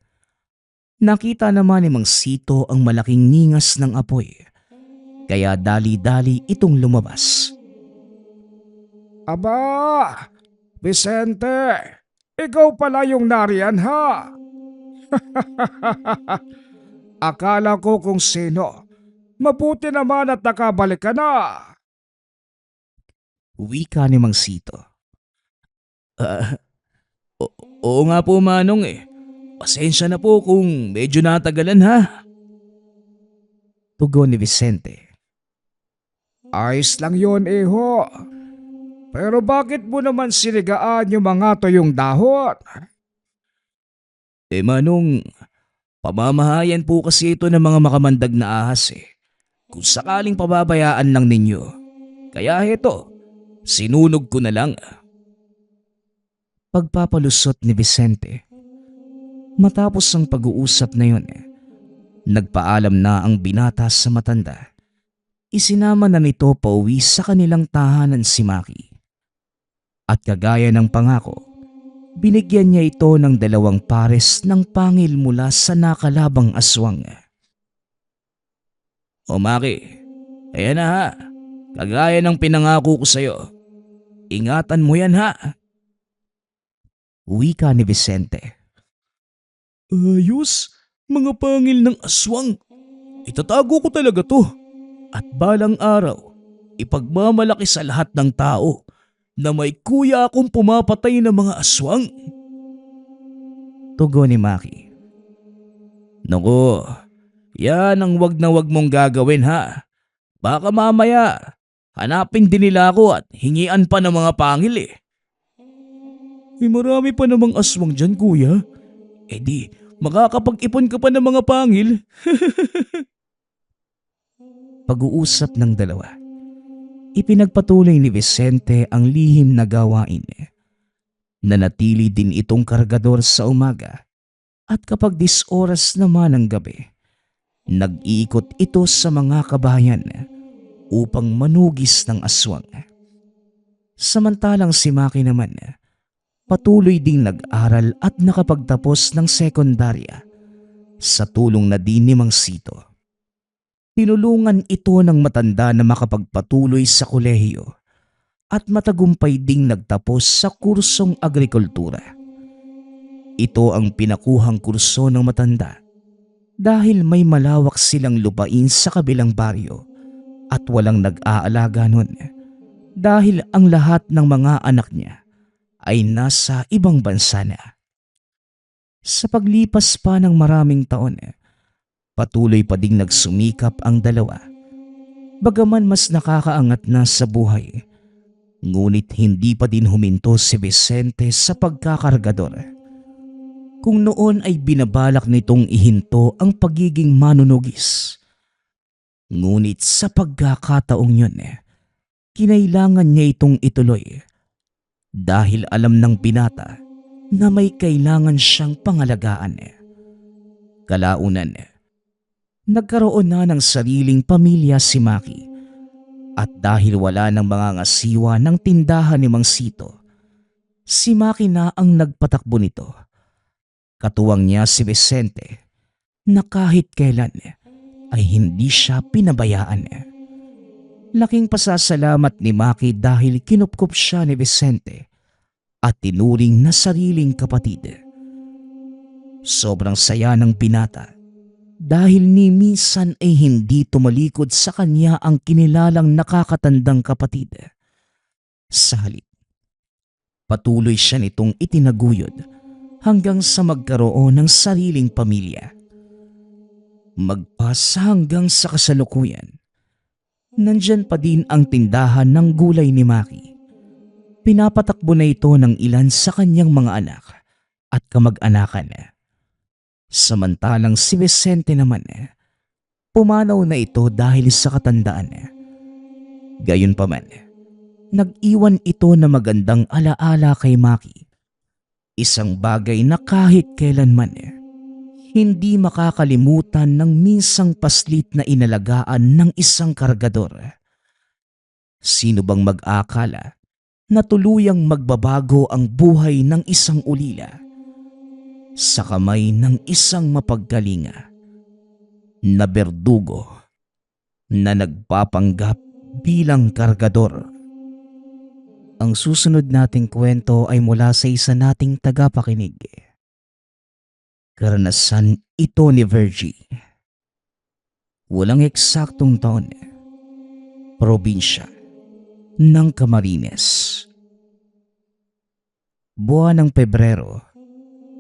[SPEAKER 2] Nakita naman ni Mang Sito ang malaking ningas ng apoy, kaya dali-dali itong lumabas.
[SPEAKER 3] Aba, Vicente, ikaw pala yung nariyan ha? Akala ko kung sino. Mabuti naman at nakabalik ka na.
[SPEAKER 2] Wika ni Mang Sito. Oo nga po Manong eh. Pasensya na po kung medyo natagalan ha. Tugon ni Vicente.
[SPEAKER 3] Ayos lang yun, iho. Pero bakit mo naman sinigaan yung mga tuyong dahon?
[SPEAKER 2] Manong, pamamahayan po kasi ito ng mga makamandag na ahas eh. Kung sakaling pababayaan lang ninyo. Kaya heto, sinunog ko na lang. Pagpapalusot ni Vicente. Matapos ang pag-uusap na yun, nagpaalam na ang binata sa matanda. Isinama na nito pauwi sa kanilang tahanan si Maki. At kagaya ng pangako, binigyan niya ito ng 2 pares ng pangil mula sa nakalabang aswang. O Maki, ayan na ha. Kagaya ng pinangako ko sa'yo. Ingatan mo yan ha. Wika ni Vicente. Ayos, mga pangil ng aswang. Itatago ko talaga to. At balang araw, ipagmamalaki sa lahat ng tao na may kuya akong pumapatay ng mga aswang. Tugon ni Maki. Naku, yan ang wag na wag mong gagawin ha. Baka mamaya, hanapin din nila ako at hingian pa ng mga pangil eh. Marami pa namang aswang dyan kuya. Di, makakapag-ipon ka pa ng mga pangil. Pag-uusap ng dalawa. Ipinagpatuloy ni Vicente ang lihim na gawain. Nanatili din itong kargador sa umaga at kapag 10 oras naman ng gabi, nag-iikot ito sa mga kabahayan upang manugis ng aswang. Samantalang si Maki naman, patuloy ding nag-aral at nakapagtapos ng sekundarya sa tulong na din ni Mang Sito. Tinulungan ito ng matanda na makapagpatuloy sa kolehiyo at matagumpay ding nagtapos sa kursong agrikultura. Ito ang pinakuhang kurso ng matanda dahil may malawak silang lupain sa kabilang baryo at walang nag-aalaga nun dahil ang lahat ng mga anak niya ay nasa ibang bansa na. Sa paglipas pa ng maraming taon, patuloy pa ding nagsumikap ang dalawa. Bagaman mas nakakaangat na sa buhay, ngunit hindi pa din huminto si Vicente sa pagkakargador. Kung noon ay binabalak nitong ihinto ang pagiging manunugis. Ngunit sa pagkakataong yun, kinailangan niya itong ituloy dahil alam ng binata na may kailangan siyang pangalagaan. Kalaunan, nagkaroon na ng sariling pamilya si Maki at dahil wala ng mga ngasiwa ng tindahan ni Mang Sito, si Maki na ang nagpatakbo nito. Katuwang niya si Vicente na kahit kailan ay hindi siya pinabayaan. Laking pasasalamat ni Maki dahil kinupkup siya ni Vicente at tinuring na sariling kapatid. Sobrang saya ng binata dahil ni minsan ay hindi tumalikod sa kanya ang kinilalang nakakatandang kapatid. Sa halip, patuloy siya nitong itinaguyod hanggang sa magkaroon ng sariling pamilya. Magpasa hanggang sa kasalukuyan, nandyan pa din ang tindahan ng gulay ni Maki. Pinapatakbo na ito ng ilan sa kanyang mga anak at kamag-anakan. Samantalang si Vicente naman, pumanaw na ito dahil sa katandaan. Gayunpaman, Nag-iwan ito na magandang alaala kay Maki. Isang bagay na kahit kailanman hindi makakalimutan ng minsang paslit na inalagaan ng isang kargador. Sino bang mag-akala na tuluyang magbabago ang buhay ng isang ulila sa kamay ng isang mapagkalinga na berdugo na nagpapanggap bilang kargador? Ang susunod nating kwento ay mula sa isa nating tagapakinig. Karanasan ito ni Virgie. Walang eksaktong taon. Probinsya ng Camarines. Buwan ng Pebrero,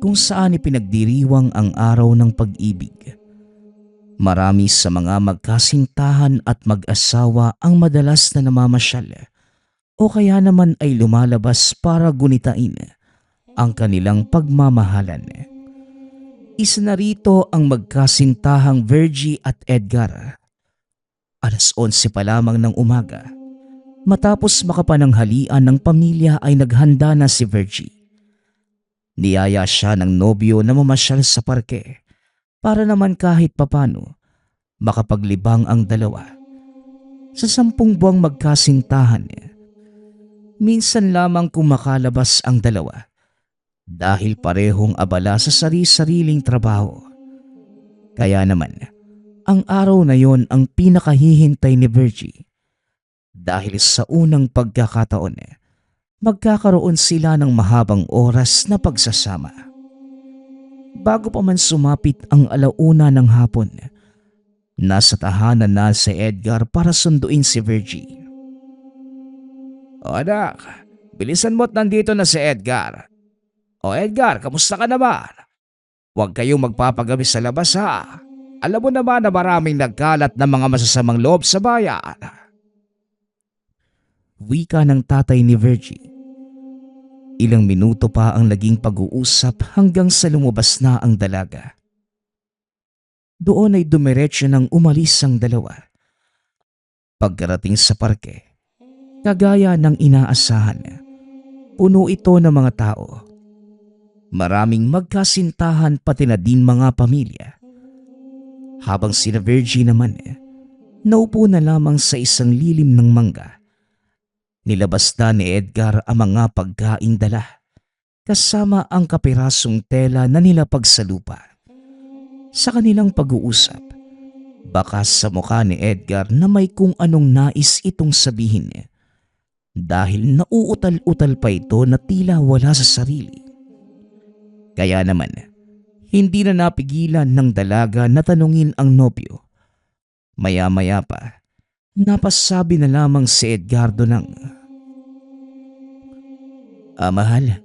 [SPEAKER 2] kung saan ipinagdiriwang ang araw ng pag-ibig. Marami sa mga magkasintahan at mag-asawa ang madalas na namamasyal o kaya naman ay lumalabas para gunitain ang kanilang pagmamahalan. Isa na rito ang magkasintahang Virgie at Edgar. Alas 11 pa lamang ng umaga, matapos makapananghalian ng pamilya ay naghanda na si Virgie. Niyaya siya ng nobyo na mamasyal sa parke para naman kahit papano makapaglibang ang dalawa. Sa 10 buwang magkasintahan, minsan lamang kumakalabas ang dalawa dahil parehong abala sa sari-sariling trabaho. Kaya naman, ang araw na yon ang pinakahihintay ni Virgie dahil sa unang pagkakataon, magkakaroon sila ng mahabang oras na pagsasama. Bago pa man sumapit ang alauna ng hapon, nasa tahanan na si Edgar para sunduin si Virgie.
[SPEAKER 3] O anak, bilisan mo't nandito na si Edgar. O Edgar, kamusta ka naman? Huwag kayong magpapagabi sa labas ha. Alam mo naman na maraming nagkalat ng mga masasamang loob sa bayan.
[SPEAKER 2] Wika ng tatay ni Virgie. Ilang minuto pa ang naging pag-uusap hanggang sa lumabas na ang dalaga. Doon ay dumiretso nang umalis ang dalawa. Pagkarating sa parke, kagaya ng inaasahan, puno ito ng mga tao. Maraming magkasintahan pati na din mga pamilya. Habang sina Virgie naman, naupo na lamang sa isang lilim ng mangga. Nilabas na ni Edgar ang mga pagkaing dala, kasama ang kapirasong tela na nilapag sa lupa. Sa kanilang pag-uusap, bakas sa mukha ni Edgar na may kung anong nais itong sabihin dahil nauutal-utal pa ito na tila wala sa sarili. Kaya naman, hindi na napigilan ng dalaga na tanungin ang nobyo. Maya-maya pa, napasabi na lamang si Edgardo ng, mahal,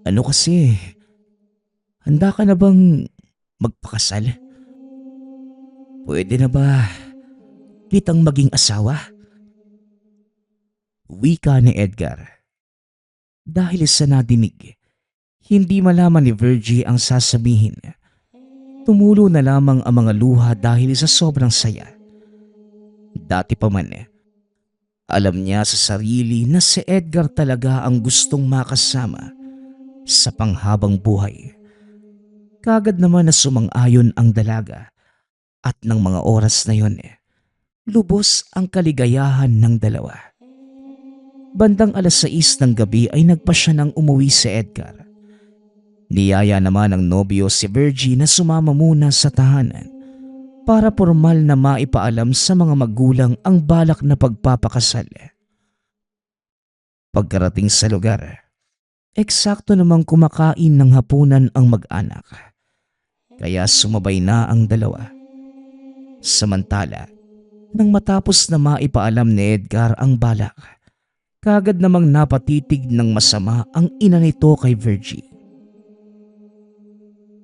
[SPEAKER 2] ano kasi, handa ka na bang magpakasal? Pwede na ba kitang maging asawa? Wika ni Edgar. Dahil sa nadinig, hindi malaman ni Virgie ang sasabihin. Tumulo na lamang ang mga luha dahil sa sobrang saya. Dati pa man, alam niya sa sarili na si Edgar talaga ang gustong makasama sa panghabang buhay. Kagad naman na sumang-ayon ang dalaga at ng mga oras na yon, lubos ang kaligayahan ng dalawa. Bandang alas 6 ng gabi ay nagpasya ng umuwi si Edgar. Niyaya naman ng nobyo si Virgie na sumama muna sa tahanan para formal na maipaalam sa mga magulang ang balak na pagpapakasal. Pagkarating sa lugar, eksakto namang kumakain ng hapunan ang mag-anak, kaya sumabay na ang dalawa. Samantala, nang matapos na maipaalam ni Edgar ang balak, kagad namang napatitig ng masama ang ina nito kay Virgie.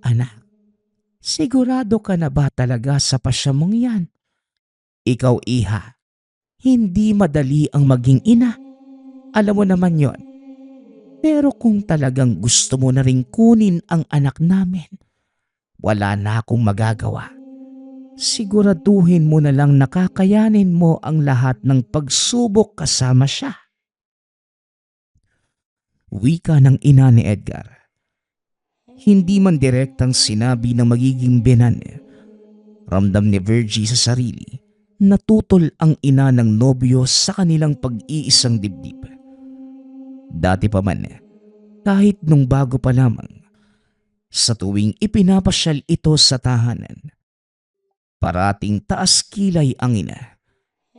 [SPEAKER 2] Anak, sigurado ka na ba talaga sa pasya mong yan? Ikaw, iha, hindi madali ang maging ina. Alam mo naman yon. Pero kung talagang gusto mo na rin kunin ang anak namin, wala na akong magagawa. Siguraduhin mo na lang nakakayanin mo ang lahat ng pagsubok kasama siya. Wika ng ina ni Edgar. Hindi man direktang sinabi na magiging biyenan, ramdam ni Virgie sa sarili na tutol ang ina ng nobyo sa kanilang pag-iisang dibdib. Dati pa man, kahit nung bago pa lamang, sa tuwing ipinapasyal ito sa tahanan, parating taas kilay ang ina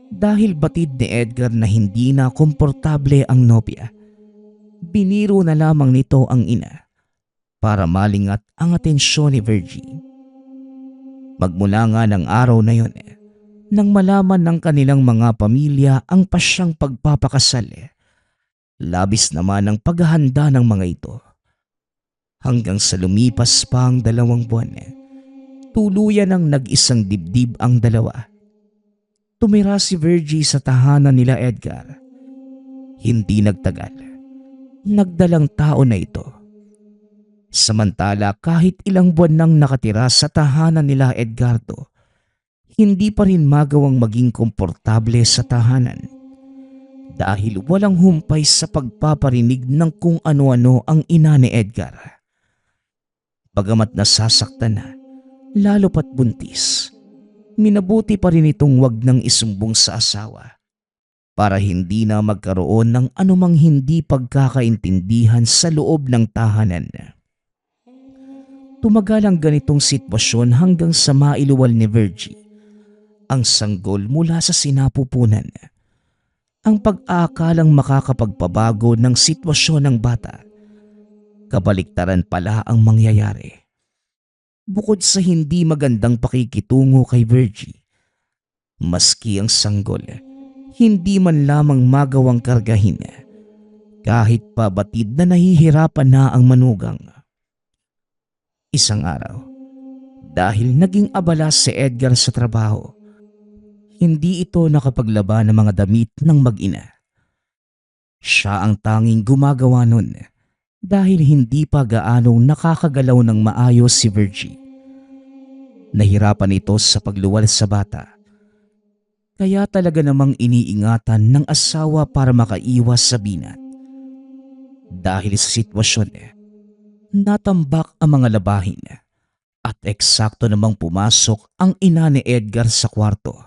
[SPEAKER 2] dahil batid ni Edgar na hindi na komportable ang nobya. Biniro na lamang nito ang ina para malingat ang atensyon ni Virgie. Magmula nga ng araw na yon, nang malaman ng kanilang mga pamilya ang pasyang pagpapakasal, labis naman ang paghahanda ng mga ito. Hanggang sa lumipas pa ang 2 buwan, tuluyan ng nag-isang dibdib ang dalawa. Tumira si Virgie sa tahanan nila Edgar. Hindi nagtagal, nagdalang tao na ito. Samantala kahit ilang buwan nang nakatira sa tahanan nila Edgardo, hindi pa rin magawang maging komportable sa tahanan dahil walang humpay sa pagpaparinig ng kung ano-ano ang ina ni Edgar. Bagamat nasasaktan na, lalo pat buntis, minabuti pa rin itong wag nang isumbong sa asawa para hindi na magkaroon ng anumang hindi pagkakaintindihan sa loob ng tahanan. Tumagal ang ganitong sitwasyon hanggang sa mailuwal ni Virgie ang sanggol mula sa sinapupunan. Ang pag-aakalang makakapagpabago ng sitwasyon ng bata, kabaliktaran pala ang mangyayari. Bukod sa hindi magandang pakikitungo kay Virgie, maski ang sanggol, hindi man lamang magawang kargahin kahit pa batid na nahihirapan na ang manugang. Isang araw, dahil naging abala si Edgar sa trabaho, hindi ito nakapaglaba ng mga damit ng mag-ina. Siya ang tanging gumagawa nun dahil hindi pa gaanong nakakagalaw ng maayos si Virgie. Nahirapan ito sa pagluwal sa bata. Kaya talaga namang iniingatan ng asawa para makaiwas sa binat. Dahil sa sitwasyon, natambak ang mga labahin at eksakto namang pumasok ang ina ni Edgar sa kwarto.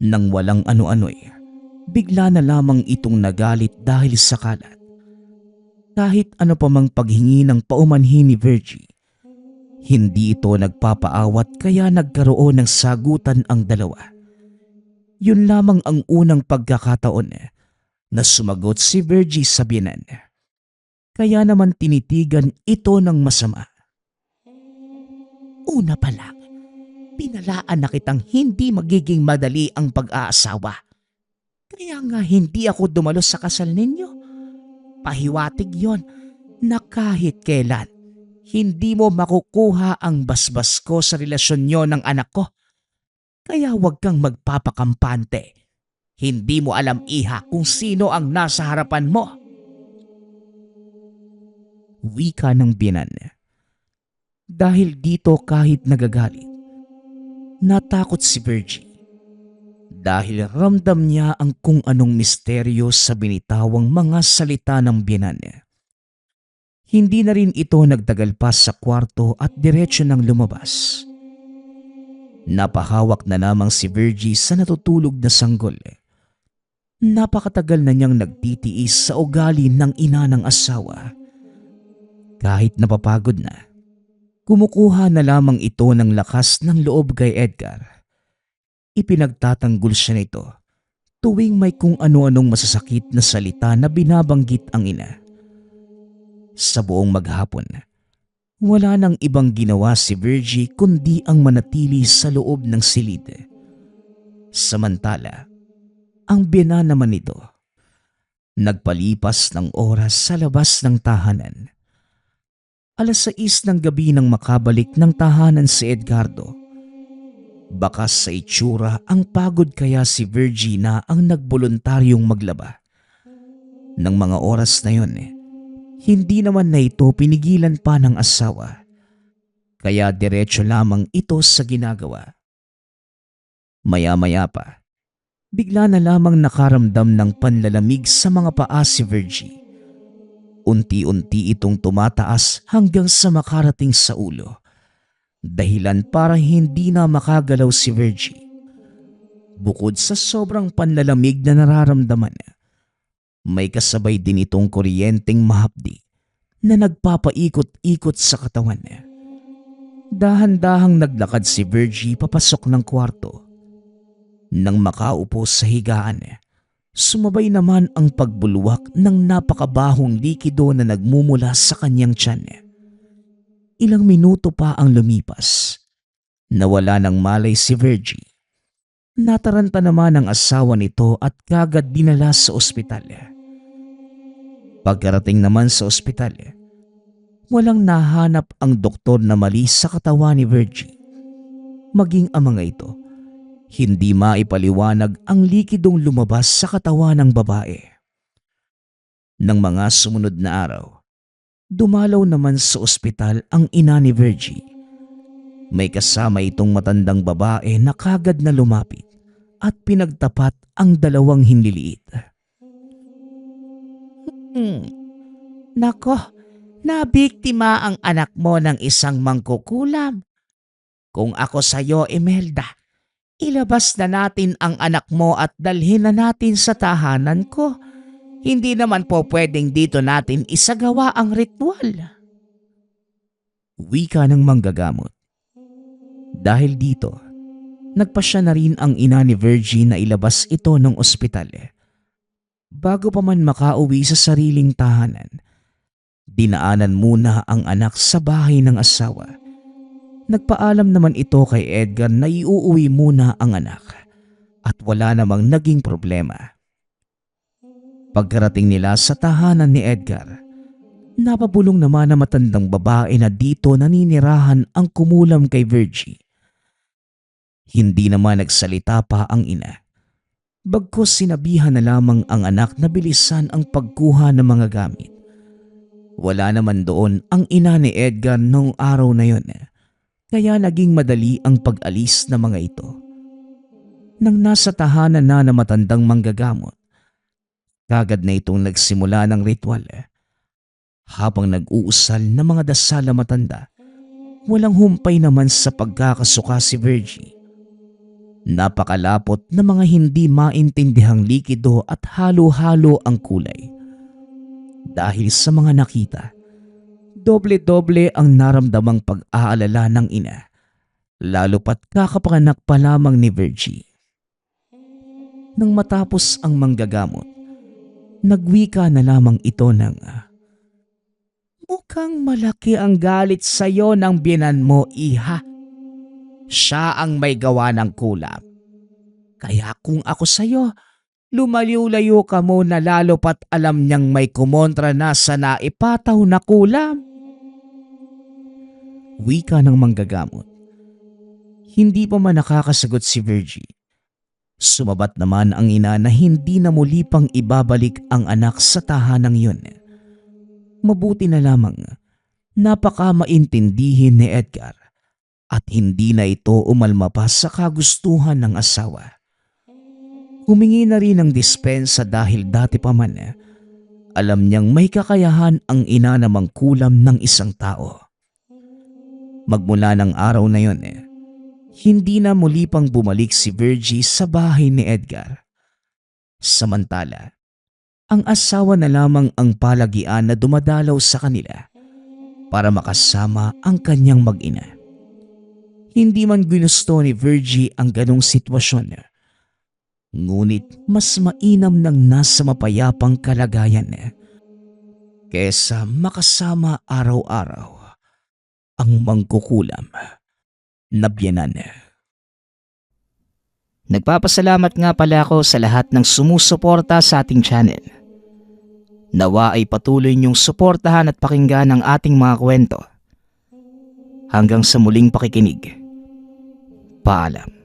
[SPEAKER 2] Nang walang ano-ano bigla na lamang itong nagalit dahil sa kalat. Kahit ano pa mang paghingi ng paumanhin ni Virgie, hindi ito nagpapaawat kaya nagkaroon ng sagutan ang dalawa. Yun lamang ang unang pagkakataon na sumagot si Virgie sa biyenan. Kaya naman tinitigan ito ng masama. Una pa lang, pinalaan na kitang hindi magiging madali ang pag-aasawa. Kaya nga hindi ako dumalo sa kasal ninyo. Pahiwatig yon na kahit kailan, hindi mo makukuha ang basbas ko sa relasyon nyo ng anak ko. Kaya huwag kang magpapakampante. Hindi mo alam, iha, kung sino ang nasa harapan mo. Wika ng biyenan. Dahil dito kahit nagagalit, natakot si Virgie. Dahil ramdam niya ang kung anong misteryo sa binitawang mga salita ng biyenan. Hindi na rin ito nagtagal pa sa kwarto at diretsyo nang lumabas. Napahawak na lamang si Virgie sa natutulog na sanggol. Napakatagal na niyang nagtitiis sa ugali ng ina ng asawa. Kahit napapagod na, kumukuha na lamang ito ng lakas ng loob kay Edgar. Ipinagtatanggol siya nito tuwing may kung ano-anong masasakit na salita na binabanggit ang ina. Sa buong maghapon, wala nang ibang ginawa si Virgie kundi ang manatili sa loob ng silid. Samantala, ang biyena naman nito, nagpalipas ng oras sa labas ng tahanan. 6:00 ng gabi nang makabalik ng tahanan si Edgardo. Bakas sa itsura ang pagod kaya si Virgie na ang nagboluntaryong maglaba. Nang mga oras na yon, hindi naman na ito pinigilan pa ng asawa. Kaya diretso lamang ito sa ginagawa. Maya-maya pa, bigla na lamang nakaramdam ng panlalamig sa mga paa si Virgie. Unti-unti itong tumataas hanggang sa makarating sa ulo. Dahilan para hindi na makagalaw si Virgie. Bukod sa sobrang panlalamig na nararamdaman, may kasabay din itong kuryenteng mahapdi na nagpapaikot-ikot sa katawan niya. Dahan-dahang naglakad si Virgie papasok ng kwarto. Nang makaupo sa higaan, sumabay naman ang pagbulwak ng napakabahong likido na nagmumula sa kanyang tiyan. Ilang minuto pa ang lumipas. Nawala ng malay si Virgie. Nataranta naman ang asawa nito at kagad dinala sa ospital. Pagkarating naman sa ospital, walang nahanap ang doktor na mali sa katawan ni Virgie. Maging ang mga ito, hindi maipaliwanag ang likidong lumabas sa katawan ng babae. Nang mga sumunod na araw, dumalaw naman sa ospital ang ina ni Virgie. May kasama itong matandang babae na kagad na lumapit at pinagtapat ang dalawang hinliliit.
[SPEAKER 1] Nako, nabiktima ang anak mo ng isang mangkukulam. Kung ako sa'yo, Imelda, ilabas na natin ang anak mo at dalhin na natin sa tahanan ko. Hindi naman po pwedeng dito natin isagawa ang ritual.
[SPEAKER 2] Wika ng manggagamot. Dahil dito, nagpasya na rin ang ina ni Virgie na ilabas ito ng ospital. Bago pa man makauwi sa sariling tahanan, dinaanan muna ang anak sa bahay ng asawa. Nagpaalam naman ito kay Edgar na iuuwi muna ang anak at wala namang naging problema. Pagkarating nila sa tahanan ni Edgar, napabulong naman na matandang babae na dito naninirahan ang kumulam kay Virgie. Hindi naman nagsalita pa ang ina. Bagkus sinabihan na lamang ang anak na bilisan ang pagkuha ng mga gamit. Wala naman doon ang ina ni Edgar noong araw na yon, kaya naging madali ang pag-alis ng mga ito. Nang nasa tahanan na matandang manggagamot, kagad na itong nagsimula ng ritual. Habang nag-uusal ng mga dasal na matanda, walang humpay naman sa pagkakasuka si Virgie. Napakalapot na mga hindi maintindihang likido at halo-halo ang kulay. Dahil sa mga nakita, doble-doble ang naramdamang pag-aalala ng ina, lalo pat kakapanganak pa lamang ni Virgie. Nang matapos ang manggagamot, nagwika na lamang ito ng,
[SPEAKER 1] Mukhang malaki ang galit sa'yo ng biyenan mo, iha. Siya ang may gawa ng kulam. Kaya kung ako sa'yo, lumaliw-layo ka muna lalo pat alam niyang may kumontra na sa naipataw na kulam.
[SPEAKER 2] wika ng manggagamot. Hindi pa man nakakasagot si Virgie. Sumabat naman ang ina na hindi na muli pang ibabalik ang anak sa tahanang yun. Mabuti na lamang napaka maintindihin ni Edgar at hindi na ito umalma pa sa kagustuhan ng asawa. Humingi na rin ng dispensa dahil dati pa man alam niyang may kakayahan ang ina na mangkulam ng isang tao. Magmula ng araw na yun, hindi na muli pang bumalik si Virgie sa bahay ni Edgar. Samantala, ang asawa na lamang ang palagian na dumadalaw sa kanila para makasama ang kanyang mag-ina. Hindi man ginusto ni Virgie ang ganong sitwasyon, ngunit mas mainam nang nasa mapayapang kalagayan kesa makasama araw-araw ang mangkukulam na biyenan.
[SPEAKER 4] Nagpapasalamat nga pala ako sa lahat ng sumusuporta sa ating channel. Nawa ay patuloy niyong suportahan at pakinggan ang ating mga kwento. Hanggang sa muling pakikinig. Paalam.